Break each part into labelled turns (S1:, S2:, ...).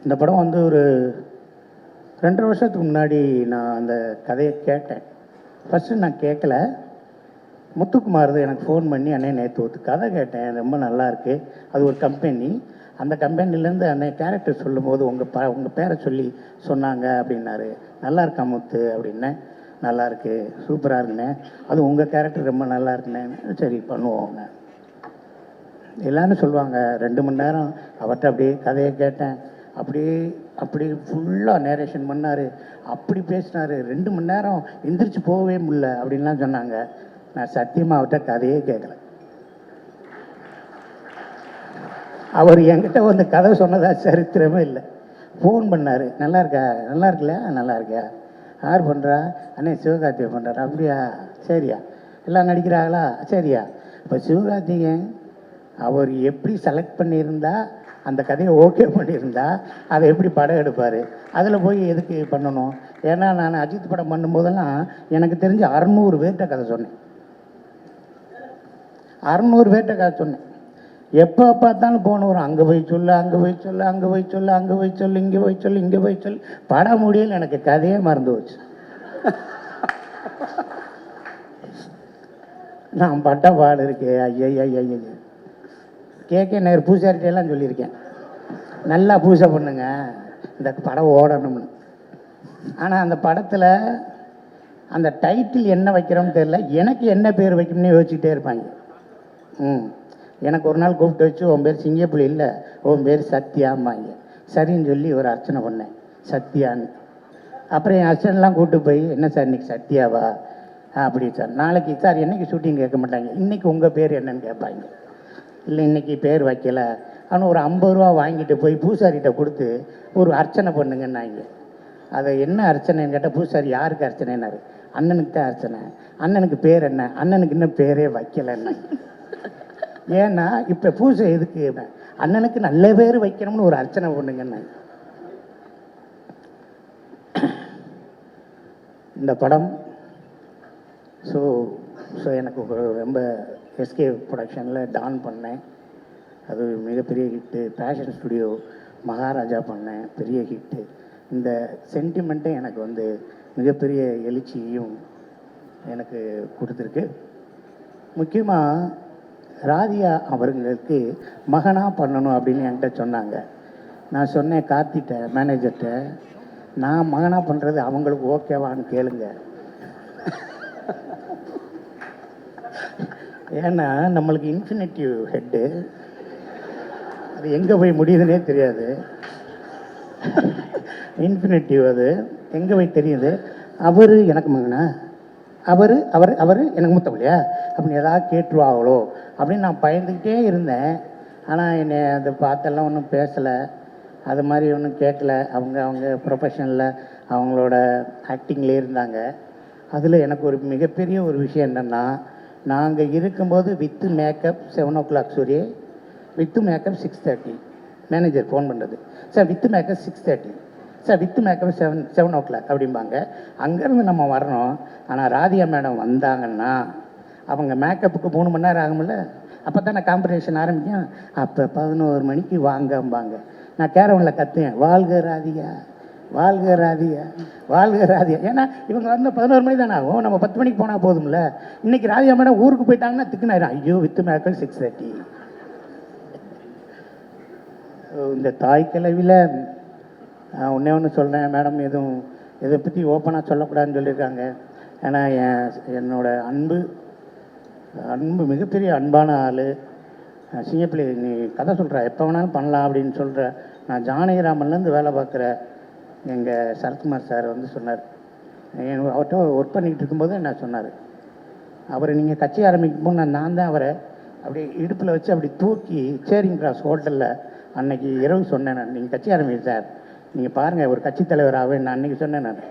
S1: இந்த படம் வந்து ஒரு 2.5 வருஷத்துக்கு முன்னாடி நான் அந்த கதையை கேட்டேன். ஃபஸ்ட்டு நான் கேட்கல. முத்துக்குமார் எனக்கு ஃபோன் பண்ணி, அண்ணே நேற்று ஒரு கதை கேட்டேன், ரொம்ப நல்லாயிருக்கு. அது ஒரு கம்பெனி. அந்த கம்பெனிலேருந்து அண்ணே கேரக்டர் சொல்லும்போது உங்கள் பேரை சொல்லி சொன்னாங்க அப்படின்னாரு. நல்லா இருக்கா முத்து அப்படின்னேன். நல்லாயிருக்கு, சூப்பராக இருக்குண்ணே, அது உங்கள் கேரக்டர் ரொம்ப நல்லா இருக்குண்ணே. சரி பண்ணுவோங்க. எல்லாரும் சொல்லுவாங்க. 2 மணி நேரம் அவர்கிட்ட அப்படியே கதையை கேட்டேன். அப்படியே ஃபுல்லாக நேரேஷன் பண்ணார், அப்படி பேசினார். 2 மணி நேரம் எந்திரிச்சு போகவே முடியல அப்படின்லாம் சொன்னாங்க. நான் சத்தியமாக அவர்கிட்ட கதையே கேட்கல. அவர் என்கிட்ட வந்து கதை சொன்னதா சரித்திரமே இல்லை. ஃபோன் பண்ணார், நல்லா இருக்கா, நல்லா இருக்குல்ல, நல்லா இருக்கியா, யார் பண்ணுறா, அண்ணே சிவகார்த்திகை பண்ணுறாரு. அப்படியா, சரியா, எல்லாம் நடிக்கிறாங்களா, சரியா. இப்போ சிவகார்த்திகேயன் அவர் எப்படி செலக்ட் பண்ணியிருந்தா, அந்த கதையை ஓகே பண்ணியிருந்தா அதை எப்படி படம் எடுப்பார்? அதில் போய் எதுக்கு பண்ணணும்? ஏன்னா நான் அஜித் படம் பண்ணும்போதெல்லாம் எனக்கு தெரிஞ்சு 600 பேர்கிட்ட கதை சொன்னேன். 600 பேர்கிட்ட கதை சொன்னேன். எப்போ பார்த்தாலும் போன வரும், அங்கே போய் சொல்லு, அங்கே போய் சொல்லு, அங்கே போய் சொல்லு, அங்கே போய் சொல்லு, இங்கே போய் சொல்லு, இங்கே போய் சொல்லு. படம் முடியல, எனக்கு கதையே மறந்து போச்சு. நான் பட்ட பாடு இருக்கு. ஐயா கேட்க நேர் பூசாரிட்டையெல்லாம் சொல்லியிருக்கேன், நல்லா பூஜை பண்ணுங்க, இந்த படம் ஓடணும்னு. ஆனால் அந்த படத்தில் அந்த டைட்டில் என்ன வைக்கிறோம்னு தெரியல, எனக்கு என்ன பேர் வைக்கணும்னு யோசிச்சுட்டே இருப்பாங்க. எனக்கு ஒரு நாள் கூப்பிட்டு வச்சு, உன் பேர் சிங்கப்புலி இல்லை, உன் பேர் சத்யாம்பாங்க. சரின்னு சொல்லி ஒரு அர்ச்சனை பண்ணேன், சத்யான்னு. அப்புறம் என் அர்ச்சனைலாம் கூப்பிட்டு போய், என்ன சார் இன்னைக்கு சத்யாவா? அப்படி சார். நாளைக்கு சார் என்னைக்கு ஷூட்டிங் கேட்க மாட்டாங்க, இன்றைக்கி உங்கள் பேர் என்னன்னு கேட்பாங்க. இல்லை இன்றைக்கி பேர் வைக்கலை. ஆனால் ஒரு 50 ரூபா வாங்கிட்டு போய் பூசாரிகிட்ட கொடுத்து ஒரு அர்ச்சனை பண்ணுங்கன்னாங்க. அதை என்ன அர்ச்சனைன்னு கேட்டால், பூசாரி யாருக்கு அர்ச்சனைனாரு, அண்ணனுக்கு தான் அர்ச்சனை. அண்ணனுக்கு பேர் என்ன? அண்ணனுக்கு இன்னும் பேரே வைக்கலைன்னா. ஏன்னா இப்போ பூஜை எதுக்கு? அண்ணனுக்கு நல்ல பேர் வைக்கணும்னு ஒரு அர்ச்சனை பண்ணுங்கன்னு. இந்த படம் ஸோ எனக்கு ரொம்ப எஸ்கே ப்ரொடக்ஷனில் டான் பண்ணேன், அது மிகப்பெரிய ஹிட்டு. பேஷன் ஸ்டுடியோ மகாராஜா பண்ணேன், பெரிய ஹிட்டு. இந்த சென்டிமெண்ட்டை எனக்கு வந்து மிகப்பெரிய எழுச்சியையும் எனக்கு கொடுத்துருக்கு. முக்கியமாக ராதியா அவர்களுக்கு மகனாக பண்ணணும் அப்படின்னு என்கிட்ட சொன்னாங்க. நான் சொன்னேன் கார்த்திகிட்ட, மேனேஜர்கிட்ட, நான் மகனாக பண்ணுறது அவங்களுக்கு ஓகேவான்னு கேளுங்க. ஏன்னா நம்மளுக்கு இன்ஃபினிட்டிவ் ஹெட்டு, அது எங்கே போய் முடியுதுன்னே தெரியாது. இன்ஃபினிட்டிவ் அது எங்கே போய் தெரியுது. அவர் எனக்கு மகனா, அவர் எனக்கு மூத்தவளையா அப்படின்னு ஏதாவது கேட்டுருவாங்களோ அப்படின்னு நான் பயந்துக்கிட்டே இருந்தேன். ஆனால் என்னை அதை பார்த்தெல்லாம் ஒன்றும் பேசலை, அது மாதிரி ஒன்றும் கேட்கல. அவங்க ப்ரொஃபஷனில் அவங்களோட ஆக்டிங்லேயே இருந்தாங்க. அதில் எனக்கு ஒரு மிகப்பெரிய ஒரு விஷயம் என்னென்னா, நாங்கள் இருக்கும்போது வித்து மேக்கப் 7 o'clock சூரிய, வித்து மேக்கப் 6:30. மேனேஜர் ஃபோன் பண்ணுறது, sir with makeup 6:30, sir with makeup 7 o'clock அப்படிம்பாங்க. அங்கேருந்து நம்ம வரணும். ஆனால் ராதியா மேடம் வந்தாங்கன்னா அவங்க மேக்கப்புக்கு 3 மணி நேரம் ஆகும்ல, அப்போ தான் நான் காம்படிஷன் ஆரம்பிக்கும். அப்போ 11 மணிக்கு வாங்கம்பாங்க. நான் கேரவனில் கத்துவேன், வாழ்க ராதியா, வாழ்க ராதியா, வாழ்க ராதியா. ஏன்னா இவங்க வந்து 11 மணி தானே ஆகும், நம்ம 10 மணிக்கு போனால் போதும்ல. இன்றைக்கி ராதியா மேடம் ஊருக்கு போயிட்டாங்கன்னா திக்குனாயிரும், ஐயோ வித்து மேக்கப் 6:30. இந்த தாய் கிழவியில் ஒன்றே ஒன்று சொல்கிறேன் மேடம், எதுவும் இதை பற்றி ஓப்பனாக சொல்லக்கூடாதுன்னு சொல்லியிருக்காங்க. ஏன்னா என்னோட அன்பு மிகப்பெரிய அன்பான ஆள். சிங்கப்பிள்ளை நீ கதை சொல்கிற, எப்போ வேணாலும் பண்ணலாம் அப்படின்னு சொல்கிற. நான் ஜானகிராமன்லேருந்து வேலை பார்க்குற எங்கள் சரத்குமார் சார் வந்து சொன்னார், அவர்கிட்ட ஒர்க் பண்ணிக்கிட்டு இருக்கும்போது என்ன சொன்னார், அவர் நீங்கள் கட்சி ஆரம்பிக்கும் போது நான் தான் அவரை அப்படி இடுப்பில் வச்சு அப்படி தூக்கி சேரிங் கிராஸ் ஹோட்டலில் அன்னைக்கு இரவு சொன்னேன். நான் நீங்கள் கட்சி ஆரம்பிங்க சார், நீங்கள் பாருங்கள் ஒரு கட்சி தலைவராகவே. நான் அன்றைக்கி சொன்னேன், நான்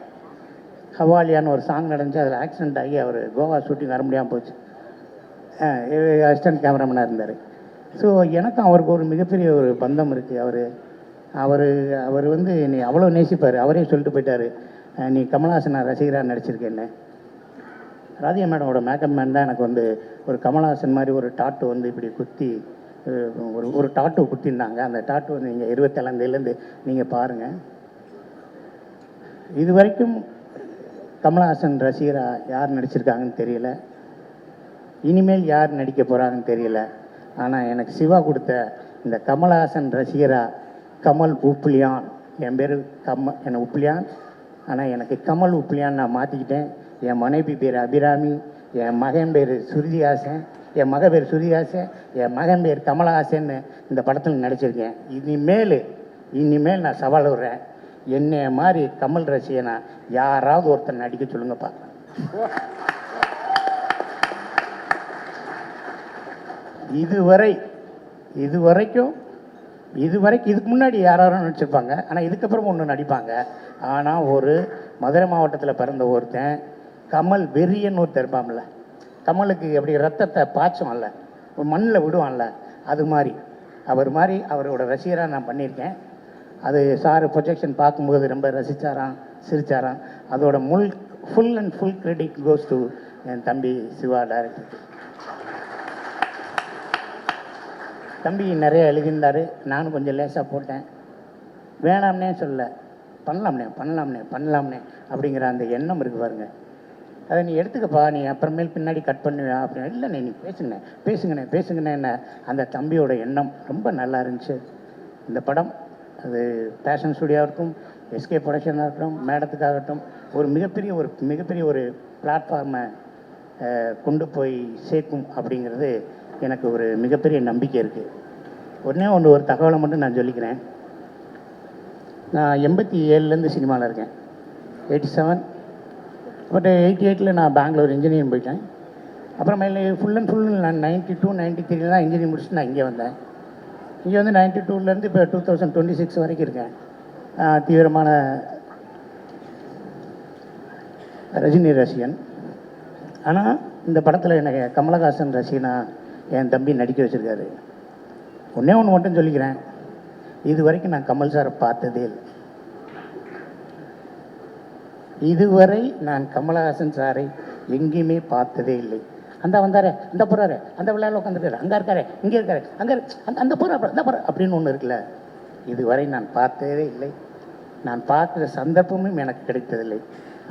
S1: ஹவாலியான்னு ஒரு சாங் நடந்துச்சு, அதில் ஆக்சிடெண்ட் ஆகி அவர் கோவா ஷூட்டிங் வர முடியாமல் போச்சு. அசிஸ்டன்ட் கேமராமேனாக இருந்தார். ஸோ எனக்கும் அவருக்கு ஒரு மிகப்பெரிய ஒரு பந்தம் இருக்குது. அவர் வந்து நீ அவ்வளோ நேசிப்பார். அவரே சொல்லிட்டு போயிட்டார், நீ கமல்ஹாசனை ரசிகராக நடிச்சிருக்கேன்னு. ராதியா மேடமோட மேக்கப் மேன் தான் எனக்கு வந்து ஒரு கமல்ஹாசன் மாதிரி ஒரு டாட்டு வந்து இப்படி குத்தி ஒரு ஒரு டாட்டூ குத்திருந்தாங்க. அந்த டாட்டூ வந்து நீங்கள் 27ஆந்தேதியிலேருந்து நீங்கள் பாருங்கள். இது வரைக்கும் கமலஹாசன் ரசிகராக யார் நடிச்சிருக்காங்கன்னு தெரியல, இனிமேல் யார் நடிக்க போகிறாங்கன்னு தெரியல. ஆனால் எனக்கு சிவா கொடுத்த இந்த கமலஹாசன் ரசிகராக கமல் உப்ளியான், என் பேர் என்னை உப்ளியான், ஆனால் எனக்கு கமல் உப்ளியான் நான் மாற்றிக்கிட்டேன். என் மனைவி பேர் அபிராமி, என் மகன் பேர் சுருதிஹாசன், என் மகன் பேர் சுருதிஹாசன், என் மகன் பேர் கமலஹாசன்னு இந்த படத்தில் நடிச்சிருக்கேன். இனிமேல் நான் சவால் விடுறேன், என்னைய மாதிரி கமல் ரசிகனா யாராவது ஒருத்தர் நடிக்க சொல்லுங்கப்பா. இதுவரைக்கும் இதுக்கு முன்னாடி யாரும் நடிச்சிருப்பாங்க, ஆனால் இதுக்கப்புறம் ஒன்று நடிப்பாங்க. ஆனால் ஒரு மதுரை மாவட்டத்தில் பிறந்த ஒருத்தன் கமல் வெறியன்னு ஒருத்தர் இருப்பான்ல, கமலுக்கு எப்படி ரத்தத்தை பாய்ச்சுவான்ல, மண்ணில் விடுவான்ல, அது மாதிரி அவரோட ரசிகராக நான் பண்ணியிருக்கேன். அது சார் ப்ரொஜெக்ஷன் பார்க்கும்போது ரொம்ப சிரிச்சாராம். அதோட full and full credit goes to என் தம்பி சிவா டைரக்டர். தம்பி நிறைய எழுதியிருந்தார், நானும் கொஞ்சம் லேசாக போட்டேன். வேணாம்னே சொல்ல, பண்ணலாம்னே அப்படிங்கிற அந்த எண்ணம் இருக்குது பாருங்க, அதை நீ எடுத்துக்கப்பா, நீ அப்புறமேல் பின்னாடி கட் பண்ணுவியா அப்படின்னு. இல்லைண்ணே, நீ பேசுங்கண்ணே என்ன. அந்த தம்பியோட எண்ணம் ரொம்ப நல்லா இருந்துச்சு. இந்த படம் அது பேஷன் ஸ்டுடியோவாகட்டும், எஸ்கே ப்ரொடக்ஷனாக இருக்கட்டும், மேடத்துக்காகட்டும், ஒரு மிகப்பெரிய ஒரு பிளாட்ஃபார்மை கொண்டு போய் சேர்க்கும் அப்படிங்கிறது எனக்கு ஒரு மிகப்பெரிய நம்பிக்கை இருக்குது. ஒரு தகவலை மட்டும் நான் சொல்லிக்கிறேன். நான் 87லேருந்து சினிமாவில் இருக்கேன், 87. பட் 88 நான் பெங்களூர் இன்ஜினியரிங் போயிட்டேன். அப்புறமேல ஃபுல் நான் 92, 93 தான் இன்ஜினியரிங் முடிச்சுட்டு நான் இங்கே வந்தேன். இங்கே வந்து 92லேருந்து இப்போ 2026 வரைக்கும் இருக்கேன். தீவிரமான ரஜினி ரசிகன். ஆனால் இந்த படத்தில் எனக்கு கமலஹாசன் ரசிகனா என் தம்பி நடிக்க வச்சுருக்காரு. ஒன்று மட்டும் சொல்லிக்கிறேன், இது வரைக்கும் நான் கமல் சாரை பார்த்ததே இல்லை. இதுவரை நான் கமலஹாசன் சாரை எங்கேயுமே பார்த்ததே இல்லை. அந்த வந்தார், அந்த போகிறாரு, அந்த விளையாட உட்காந்துருக்காரு, அங்கே இருக்காரு, இங்கே இருக்காரு, அங்கே அந்த போகிற அப்படின்னு ஒன்று இருக்குல்ல, இதுவரை நான் பார்த்ததே இல்லை. நான் பார்க்குற சந்தர்ப்பமும் எனக்கு கிடைத்ததில்லை.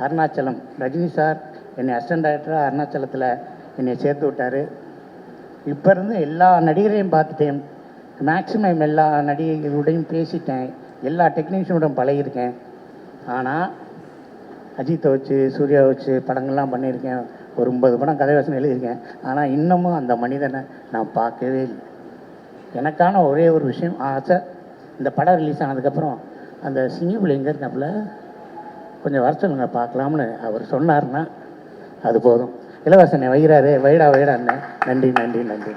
S1: அருணாச்சலம் ரஜினி சார் என்னை அசிஸ்டன்ட் டைரக்டராக அருணாச்சலத்தில் என்னை சேர்த்து விட்டார். இப்போ இருந்து எல்லா நடிகரையும் பார்த்துட்டேன், மேக்ஸிமம் எல்லா நடிகர்களுடையும் பேசிட்டேன், எல்லா டெக்னீஷியனோடும் பழகியிருக்கேன். ஆனால் அஜித்தை வச்சு சூர்யா வச்சு படங்கள்லாம் பண்ணியிருக்கேன், ஒரு 50 படம் கதை வசனம் எழுதியிருக்கேன். ஆனால் இன்னமும் அந்த மனிதனை நான் பார்க்கவே இல்லை. எனக்கான ஒரே ஒரு விஷயம் ஆசை, இந்த படம் ரிலீஸ் ஆனதுக்கப்புறம் அந்த சிங்கிள் எங்கே இருக்காப்புல கொஞ்சம் வர சொல்லுங்க பார்க்கலாம்னு அவர் சொன்னார்னா அது போதும். இளவரசனை வைடான்னு. நன்றி.